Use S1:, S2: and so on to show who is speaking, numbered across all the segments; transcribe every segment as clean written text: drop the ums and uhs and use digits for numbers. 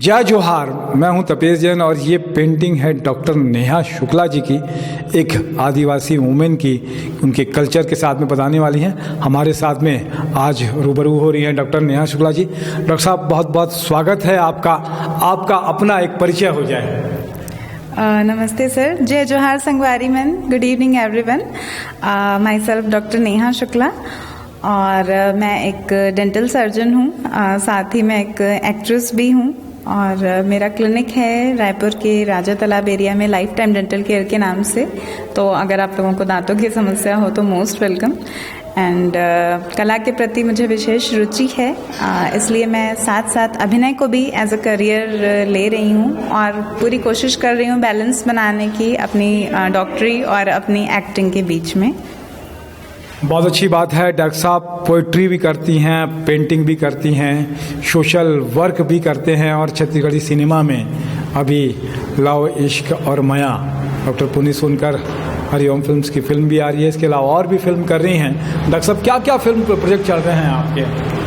S1: जय जोहार। मैं हूं तपेश जैन और ये पेंटिंग है डॉक्टर नेहा शुक्ला जी की, एक आदिवासी वुमेन की, उनके कल्चर के साथ में बताने वाली हैं। हमारे साथ में आज रूबरू हो रही हैं डॉक्टर नेहा शुक्ला जी। डॉक्टर साहब, बहुत बहुत स्वागत है आपका। आपका अपना एक परिचय हो जाए।
S2: नमस्ते सर, जय जोहार संगवारी man, good evening everyone. My self doctor Neha Shukla और मैं एक डेंटल सर्जन हूँ, साथ ही मैं एक एक्ट्रेस भी हूँ और मेरा क्लिनिक है रायपुर के राजा तालाब एरिया में लाइफ टाइम डेंटल केयर के नाम से। तो अगर आप लोगों को दांतों की समस्या हो तो मोस्ट वेलकम। एंड कला के प्रति मुझे विशेष रुचि है, इसलिए मैं साथ साथ अभिनय को भी एज अ करियर ले रही हूँ और पूरी कोशिश कर रही हूँ बैलेंस बनाने की अपनी डॉक्टरी और अपनी एक्टिंग के बीच में।
S1: बहुत अच्छी बात है। डॉक्टर साहब पोइट्री भी करती हैं, पेंटिंग भी करती हैं, सोशल वर्क भी करते हैं और छत्तीसगढ़ी सिनेमा में अभी लव, इश्क और माया, डॉक्टर पुनीत सोनकर हरिओम फिल्म्स की फिल्म भी आ रही है। इसके अलावा और भी फिल्म कर रही हैं। डॉक्टर साहब, क्या क्या फिल्म प्रोजेक्ट चल रहे हैं आपके?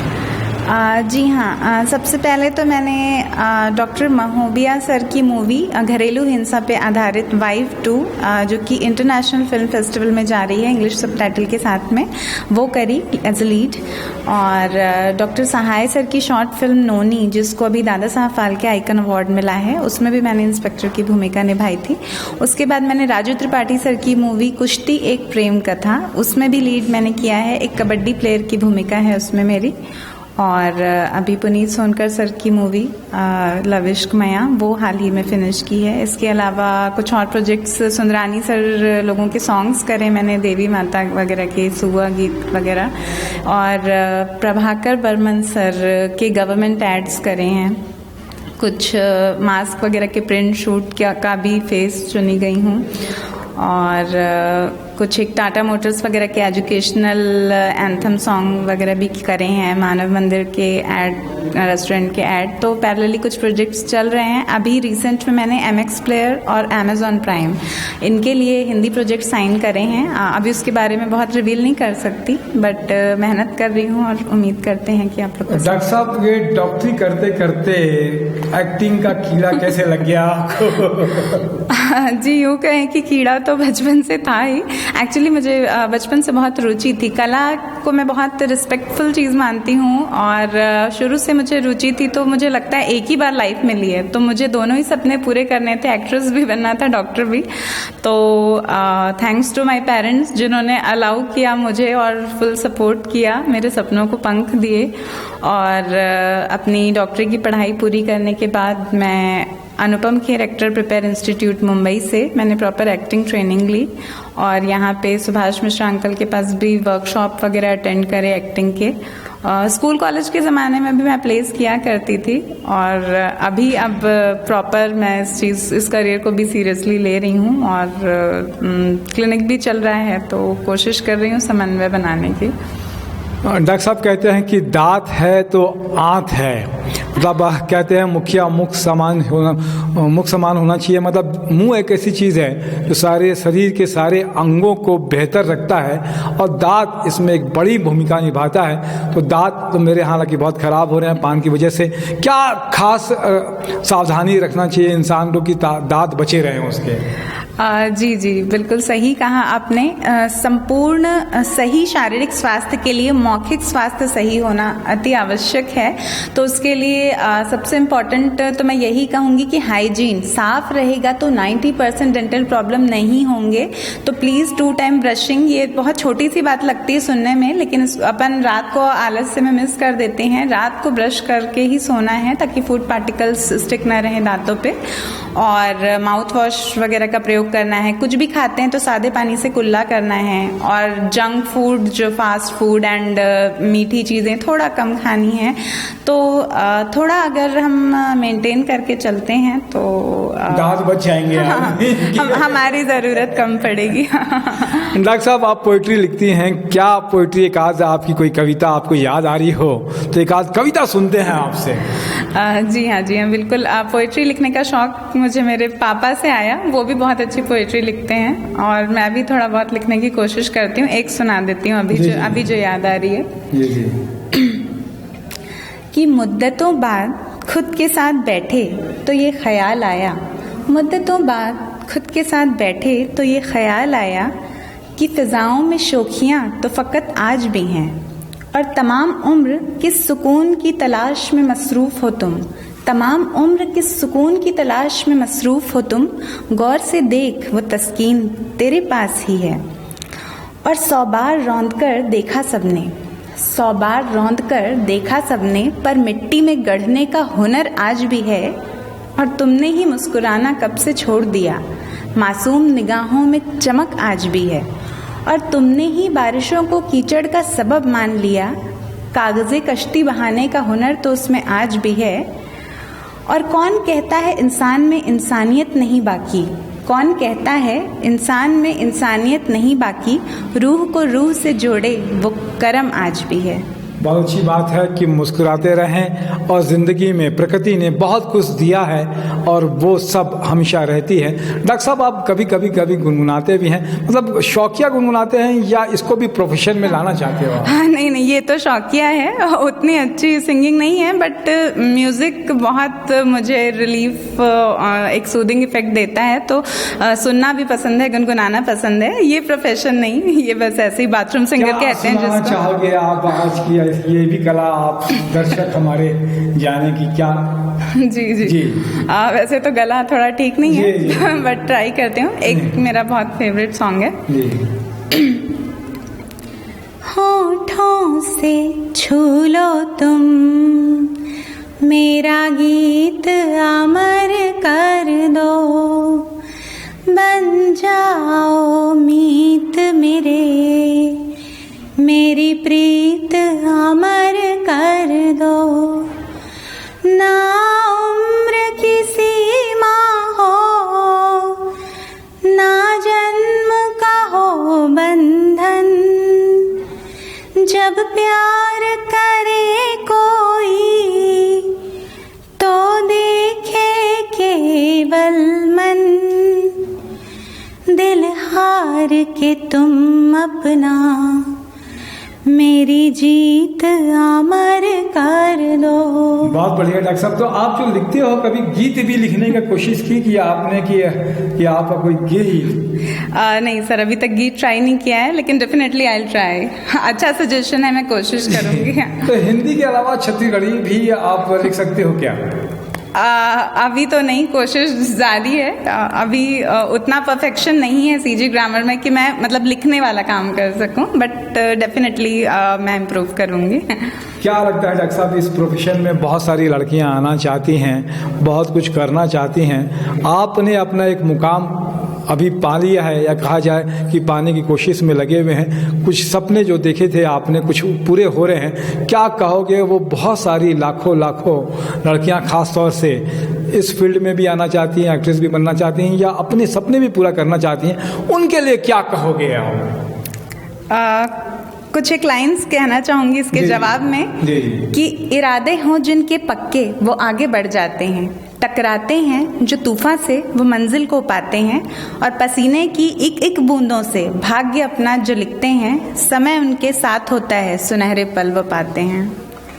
S2: जी हाँ, सबसे पहले तो मैंने डॉक्टर महोबिया सर की मूवी घरेलू हिंसा पे आधारित वाइफ 2 जो कि इंटरनेशनल फिल्म फेस्टिवल में जा रही है इंग्लिश सबटाइटल के साथ में, वो करी एज अ लीड। और डॉक्टर सहाय सर की शॉर्ट फिल्म नोनी, जिसको अभी दादा साहब फाल्के आइकन अवार्ड मिला है, उसमें भी मैंने इंस्पेक्टर की भूमिका निभाई थी। उसके बाद मैंने राजू त्रिपाठी सर की मूवी कुश्ती एक प्रेम कथा, उसमें भी लीड मैंने किया है, एक कबड्डी प्लेयर की भूमिका है उसमें मेरी। और अभी पुनीत सोनकर सर की मूवी लव इश्क माया, वो हाल ही में फिनिश की है। इसके अलावा कुछ और प्रोजेक्ट्स, सुंदरानी सर लोगों के सॉन्ग्स करे मैंने, देवी माता वगैरह के सुआ गीत वगैरह, और प्रभाकर बर्मन सर के गवर्नमेंट एड्स करे हैं। कुछ मास्क वगैरह के प्रिंट शूट का भी फेस चुनी गई हूँ। और कुछ एक टाटा मोटर्स वगैरह के एजुकेशनल एंथम सॉन्ग वगैरह भी करे हैं, मानव मंदिर के ऐड, रेस्टोरेंट के ऐड। तो पैरेलली कुछ प्रोजेक्ट्स चल रहे हैं। अभी रिसेंट में मैंने MX प्लेयर और Amazon प्राइम, इनके लिए हिंदी प्रोजेक्ट साइन करे हैं। अभी उसके बारे में बहुत रिवील नहीं कर सकती, बट मेहनत कर रही हूँ और उम्मीद करते हैं कि आप लोग।
S1: डॉक्टर साहब, ये डॉक्टरी करते करते एक्टिंग का कीड़ा कैसे लग गया आपको?
S2: जी, यूँ कहें कि कीड़ा तो बचपन से था ही। एक्चुअली मुझे बचपन से बहुत रुचि थी, कला को मैं बहुत रिस्पेक्टफुल चीज़ मानती हूँ और शुरू से मुझे रुचि थी। तो मुझे लगता है एक ही बार लाइफ मिली है, तो मुझे दोनों ही सपने पूरे करने थे, एक्ट्रेस भी बनना था, डॉक्टर भी। तो थैंक्स टू माय पेरेंट्स, जिन्होंने अलाउ किया मुझे और फुल सपोर्ट किया, मेरे सपनों को पंख दिए। और अपनी डॉक्टरी की पढ़ाई पूरी करने के बाद मैं Anupam Kher actor prepare institute Mumbai से मैंने प्रॉपर एक्टिंग ट्रेनिंग ली और यहाँ पे सुभाष मिश्रा अंकल के पास भी वर्कशॉप वगैरह अटेंड करे एक्टिंग के। स्कूल कॉलेज के ज़माने में भी मैं प्लेस किया करती थी और अब प्रॉपर मैं इस करियर को भी सीरियसली ले रही हूँ और क्लिनिक भी चल रहा है, तो कोशिश कर रही हूँ समन्वय बनाने की।
S1: डॉक्टर साहब कहते हैं कि दांत है तो आंत है, मतलब कहते हैं मुखिया मुख समान होना चाहिए। मतलब मुंह एक ऐसी चीज़ है जो सारे शरीर के सारे अंगों को बेहतर रखता है और दांत इसमें एक बड़ी भूमिका निभाता है। तो दांत तो मेरे हालांकि बहुत ख़राब हो रहे हैं पान की वजह से। क्या खास सावधानी रखना चाहिए इंसान को कि दांत बचे रहें उसके?
S2: जी, बिल्कुल सही कहा आपने। संपूर्ण सही शारीरिक स्वास्थ्य के लिए मौखिक स्वास्थ्य सही होना अति आवश्यक है। तो उसके लिए सबसे इम्पोर्टेंट तो मैं यही कहूँगी कि हाइजीन साफ रहेगा तो 90% डेंटल प्रॉब्लम नहीं होंगे। तो प्लीज़ 2 टाइम ब्रशिंग, ये बहुत छोटी सी बात लगती है सुनने में, लेकिन अपन रात को आलस्य में मिस कर देते हैं। रात को ब्रश करके ही सोना है ताकि फूड पार्टिकल्स स्टिक ना रहे दांतों पे। और माउथ वॉश वगैरह का प्रयोग करना है। कुछ भी खाते हैं तो सादे पानी से कुल्ला करना है और जंक फूड, जो फास्ट फूड एंड मीठी चीज़ें थोड़ा कम खानी है। तो थोड़ा अगर हम मेंटेन करके चलते हैं तो
S1: दांत बच जाएंगे।
S2: हमारी ज़रूरत कम पड़ेगी।
S1: डॉक्टर साहब, आप पोइट्री लिखती हैं, क्या पोइट्री एक आध आपकी कोई कविता आपको याद आ रही हो तो एक आध कविता सुनते हैं आपसे?
S2: जी हाँ, बिल्कुल। पोइट्री लिखने का शौक मुझे मेरे पापा से आया, वो भी बहुत अच्छी पोइट्री लिखते हैं और मैं भी थोड़ा बहुत लिखने की कोशिश करती हूँ। एक सुना देती हूँ अभी जो याद आ रही है।
S1: जी।
S2: कि मुद्दतों बाद खुद के साथ बैठे तो ये ख्याल आया, मुद्दतों बाद खुद के साथ बैठे तो ये ख्याल आया कि फ़िज़ाओं में शोखियाँ तो फ़कत आज भी हैं, और तमाम उम्र किस सुकून की तलाश में मसरूफ़ हो तुम, तमाम उम्र किस सुकून की तलाश में मसरूफ़ हो तुम, गौर से देख वो तस्कीन तेरे पास ही है। और 100 बार रौंद कर देखा सबने, 100 बार रौंद कर देखा सबने, पर मिट्टी में गढ़ने का हुनर आज भी है, और तुमने ही मुस्कुराना कब से छोड़ दिया, मासूम निगाहों में चमक आज भी है, और तुमने ही बारिशों को कीचड़ का सबब मान लिया, कागज़े कश्ती बहाने का हुनर तो उसमें आज भी है। और कौन कहता है इंसान में इंसानियत नहीं बाकी, कौन कहता है इंसान में इंसानियत नहीं बाकी, रूह को रूह से जोड़े वो करम आज भी है।
S1: बहुत अच्छी बात है कि मुस्कुराते रहें, और ज़िंदगी में प्रकृति ने बहुत कुछ दिया है और वो सब हमेशा रहती है। डॉक्टर साहब, आप कभी गुनगुनाते भी हैं, मतलब शौकिया गुनगुनाते हैं या इसको भी प्रोफेशन में लाना चाहते हो?
S2: हाँ, नहीं, ये तो शौकिया है, उतनी अच्छी सिंगिंग नहीं है, बट म्यूज़िक बहुत मुझे रिलीफ, एक सूदिंग इफेक्ट देता है, तो सुनना भी पसंद है, गुनगुनाना पसंद है। ये प्रोफेशन नहीं, ये बस ऐसे ही बाथरूम सिंगर कहते हैं जिसको।
S1: चाहोगे आप आज की ये भी कला आप दर्शक हमारे जाने की क्या?
S2: जी। वैसे तो गला थोड़ा ठीक नहीं है, बट ट्राई करते हूँ। एक मेरा बहुत फेवरेट सॉन्ग है। होठों से छू लो तुम मेरा गीत अमर कर दो, बन जाओ मीत मेरी प्रीत अमर कर दो, ना उम्र की सीमा हो, ना जन्म का हो बंधन, जब प्यार करे कोई तो देखे केवल मन, दिल हार के तुम अपना मेरी जीत अमर कर दो।
S1: बहुत बढ़िया डॉक्टर साहब। तो आप जो लिखते हो, कभी गीत भी लिखने की कोशिश की आपने कि आपका कोई गीत?
S2: नहीं सर, अभी तक गीत ट्राई नहीं किया है, लेकिन डेफिनेटली आई विल ट्राई। अच्छा सजेशन है, मैं कोशिश करूंगी।
S1: तो हिंदी के अलावा छत्तीसगढ़ी भी आप लिख सकते हो क्या?
S2: अभी तो नहीं, कोशिश जारी है। अभी उतना परफेक्शन नहीं है सीजी ग्रामर में कि मैं मतलब लिखने वाला काम कर सकूं, बट डेफिनेटली मैं इम्प्रूव करूंगी।
S1: क्या लगता है डॉक्टर साहब, इस प्रोफेशन में बहुत सारी लड़कियां आना चाहती हैं, बहुत कुछ करना चाहती हैं, आपने अपना एक मुकाम अभी पा लिया है, या कहा जाए कि पाने की कोशिश में लगे हुए हैं, कुछ सपने जो देखे थे आपने कुछ पूरे हो रहे हैं, क्या कहोगे वो बहुत सारी लाखों लड़कियां खास तौर से इस फील्ड में भी आना चाहती हैं, एक्ट्रेस भी बनना चाहती हैं, या अपने सपने भी पूरा करना चाहती हैं, उनके लिए क्या कहोगे आप?
S2: कुछ एक लाइंस कहना चाहूंगी इसके जवाब में कि इरादे हों जिनके पक्के वो आगे बढ़ जाते हैं, टकराते हैं जो तूफान से वो मंजिल को पाते हैं, और पसीने की एक एक बूंदों से भाग्य अपना जो लिखते हैं, समय उनके साथ होता है, सुनहरे पल वो पाते हैं।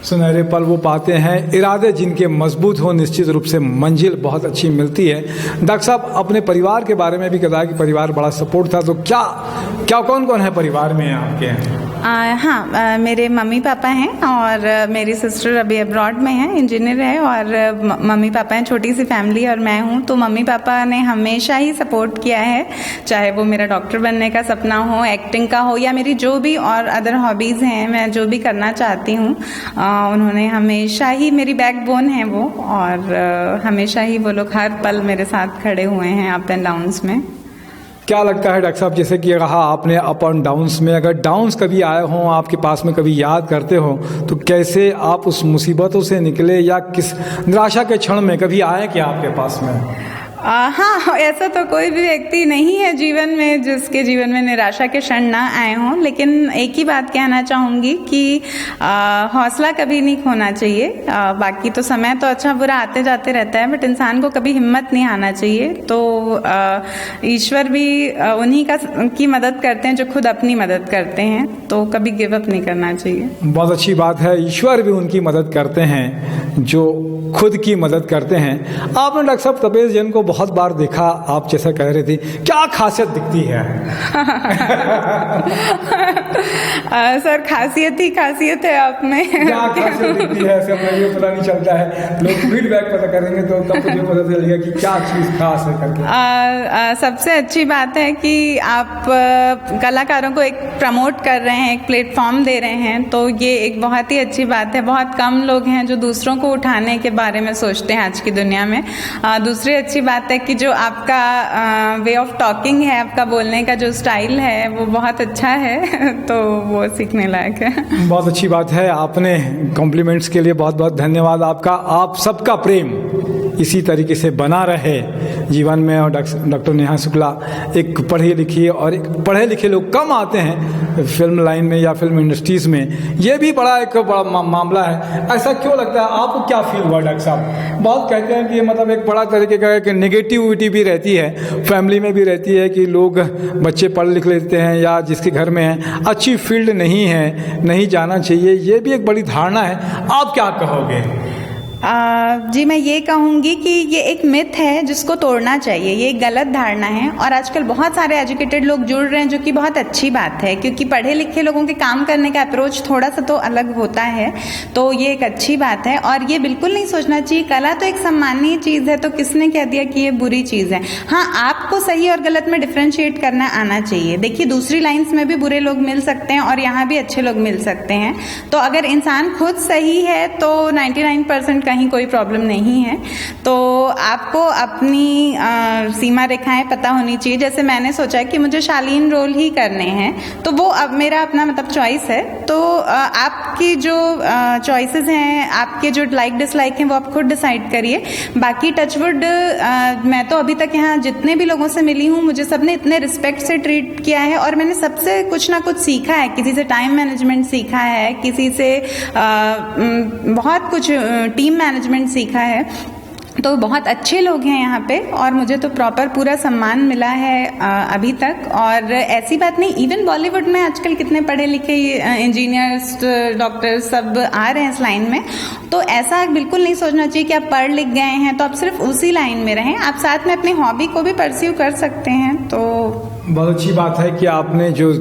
S1: सुनहरे पल वो पाते हैं। इरादे जिनके मजबूत हो, निश्चित रूप से मंजिल बहुत अच्छी मिलती है। डॉक्टर साहब, अपने परिवार के बारे में भी बताया कि परिवार बड़ा सपोर्ट था, तो क्या कौन है परिवार में आपके?
S2: हाँ, मेरे मम्मी पापा हैं, और मेरी सिस्टर अभी अब्रॉड में है, इंजीनियर है, और मम्मी पापा हैं, छोटी सी फैमिली, और मैं हूँ। तो मम्मी पापा ने हमेशा ही सपोर्ट किया है, चाहे वो मेरा डॉक्टर बनने का सपना हो, एक्टिंग का हो, या मेरी जो भी और अदर हॉबीज़ हैं, मैं जो भी करना चाहती हूँ, उन्होंने हमेशा ही, मेरी बैकबोन है वो, और हमेशा ही वो लोग हर पल मेरे साथ खड़े हुए हैं अप एंड डाउन्स में।
S1: क्या लगता है डॉक्टर साहब, जैसे कि कहा आपने अप एंड डाउन्स में, अगर डाउन्स कभी आए हों आपके पास में, कभी याद करते हो, तो कैसे आप उस मुसीबतों से निकले, या किस निराशा के क्षण में कभी आए क्या आपके पास में?
S2: हाँ, ऐसा तो कोई भी व्यक्ति नहीं है जीवन में जिसके जीवन में निराशा के क्षण ना आए हों, लेकिन एक ही बात कहना चाहूँगी कि हौसला कभी नहीं खोना चाहिए। बाकी तो समय तो अच्छा बुरा आते जाते रहता है, बट इंसान को कभी हिम्मत नहीं हारना चाहिए। तो ईश्वर भी उन्हीं की मदद करते हैं जो खुद अपनी मदद करते हैं, तो कभी गिव अप नहीं करना चाहिए।
S1: बहुत अच्छी बात है, ईश्वर भी उनकी मदद करते हैं जो खुद की मदद करते हैं। आपने डॉक्टर साहब तपेश जैन को बहुत बार देखा, आप जैसा कह रहे थे, क्या खासियत दिखती है?
S2: सर खासियत ही खासियत है आप में।
S1: क्या खासियत दिखती है, ऐसे मुझे पता नहीं चलता है, लोग फीडबैक पता करेंगे तो तब मुझे पता चलेगा कि क्या चीज़ खास है करके।
S2: सबसे अच्छी बात है कि आप कलाकारों को एक प्रमोट कर रहे हैं, एक प्लेटफॉर्म दे रहे हैं, तो ये एक बहुत ही अच्छी बात है। बहुत कम लोग हैं जो दूसरों को उठाने के बारे में सोचते हैं आज की दुनिया में। दूसरी अच्छी बात है कि जो आपका वे ऑफ टॉकिंग है, आपका बोलने का जो स्टाइल है वो बहुत अच्छा है, तो वो सीखने लायक है।
S1: बहुत अच्छी बात है। आपने कॉम्प्लीमेंट्स के लिए बहुत बहुत धन्यवाद आपका। आप सबका प्रेम इसी तरीके से बना रहे जीवन में। और डॉक्टर नेहा शुक्ला एक पढ़ी लिखी, और एक पढ़े लिखे लोग कम आते हैं फिल्म लाइन में या फिल्म इंडस्ट्रीज़ में, ये भी बड़ा एक बड़ा मामला है। ऐसा क्यों लगता है आपको? क्या फील हुआ डॉक्टर साहब? बहुत कहते हैं कि मतलब एक बड़ा तरीके का एक नेगेटिविटी भी रहती है, फैमिली में भी रहती है कि लोग बच्चे पढ़ लिख लेते हैं या जिसके घर में है अच्छी फील्ड नहीं है, नहीं जाना चाहिए, ये भी एक बड़ी धारणा है। आप क्या कहोगे?
S2: जी मैं ये कहूँगी कि ये एक मिथ है जिसको तोड़ना चाहिए, ये एक गलत धारणा है। और आजकल बहुत सारे एजुकेटेड लोग जुड़ रहे हैं, जो कि बहुत अच्छी बात है, क्योंकि पढ़े लिखे लोगों के काम करने का अप्रोच थोड़ा सा तो अलग होता है, तो ये एक अच्छी बात है। और ये बिल्कुल नहीं सोचना चाहिए कला तो एक सम्मानीय चीज़ है, तो किसने कह दिया कि ये बुरी चीज़ है। हाँ, आपको सही और गलत में डिफ्रेंशिएट करना आना चाहिए। देखिए दूसरी लाइन्स में भी बुरे लोग मिल सकते हैं और यहाँ भी अच्छे लोग मिल सकते हैं, तो अगर इंसान खुद सही है तो 99% कहीं कोई प्रॉब्लम नहीं है। तो आपको अपनी सीमा रेखाएं पता होनी चाहिए। जैसे मैंने सोचा कि मुझे शालीन रोल ही करने हैं, तो वो अब मेरा अपना मतलब चॉइस है। तो आपकी जो चॉइसेस हैं, आपके जो लाइक डिसलाइक हैं, वो आप खुद डिसाइड करिए। बाकी टचवुड मैं तो अभी तक यहाँ जितने भी लोगों से मिली हूँ, मुझे सबने इतने रिस्पेक्ट से ट्रीट किया है, और मैंने सबसे कुछ ना कुछ सीखा है। किसी से टाइम मैनेजमेंट सीखा है, किसी से बहुत कुछ टीम मैनेजमेंट सीखा है। तो बहुत अच्छे लोग हैं यहाँ पे, और मुझे तो प्रॉपर पूरा सम्मान मिला है अभी तक। और ऐसी बात नहीं, इवन बॉलीवुड में आजकल कितने पढ़े लिखे इंजीनियर्स, डॉक्टर्स सब आ रहे हैं इस लाइन में। तो ऐसा बिल्कुल नहीं सोचना चाहिए कि आप पढ़ लिख गए हैं तो आप सिर्फ उसी लाइन में रहें, आप साथ में अपनी हॉबी को भी परस्यू कर सकते हैं। तो
S1: बहुत अच्छी बात है कि आपने जो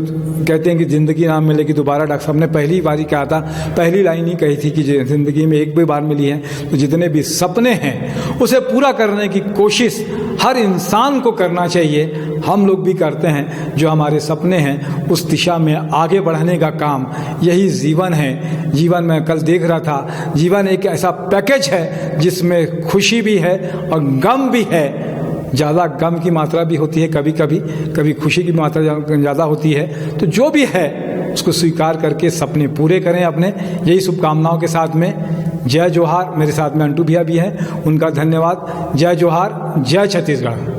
S1: कहते हैं कि ज़िंदगी ना मिलेगी दोबारा, डॉक्टर साहब ने पहली बार ही कहा था, पहली लाइन ही कही थी कि ज़िंदगी में एक भी बार मिली है, तो जितने भी सपने हैं उसे पूरा करने की कोशिश हर इंसान को करना चाहिए। हम लोग भी करते हैं, जो हमारे सपने हैं उस दिशा में आगे बढ़ने का काम, यही जीवन है। जीवन में कल देख रहा था, जीवन एक ऐसा पैकेज है जिसमें खुशी भी है और गम भी है। ज़्यादा गम की मात्रा भी होती है कभी कभी, कभी खुशी की मात्रा ज़्यादा होती है। तो जो भी है उसको स्वीकार करके सपने पूरे करें अपने। यही शुभकामनाओं के साथ में जय जोहार। मेरे साथ में अंटू भैया भी हैं, उनका धन्यवाद। जय जोहार, जय छत्तीसगढ़।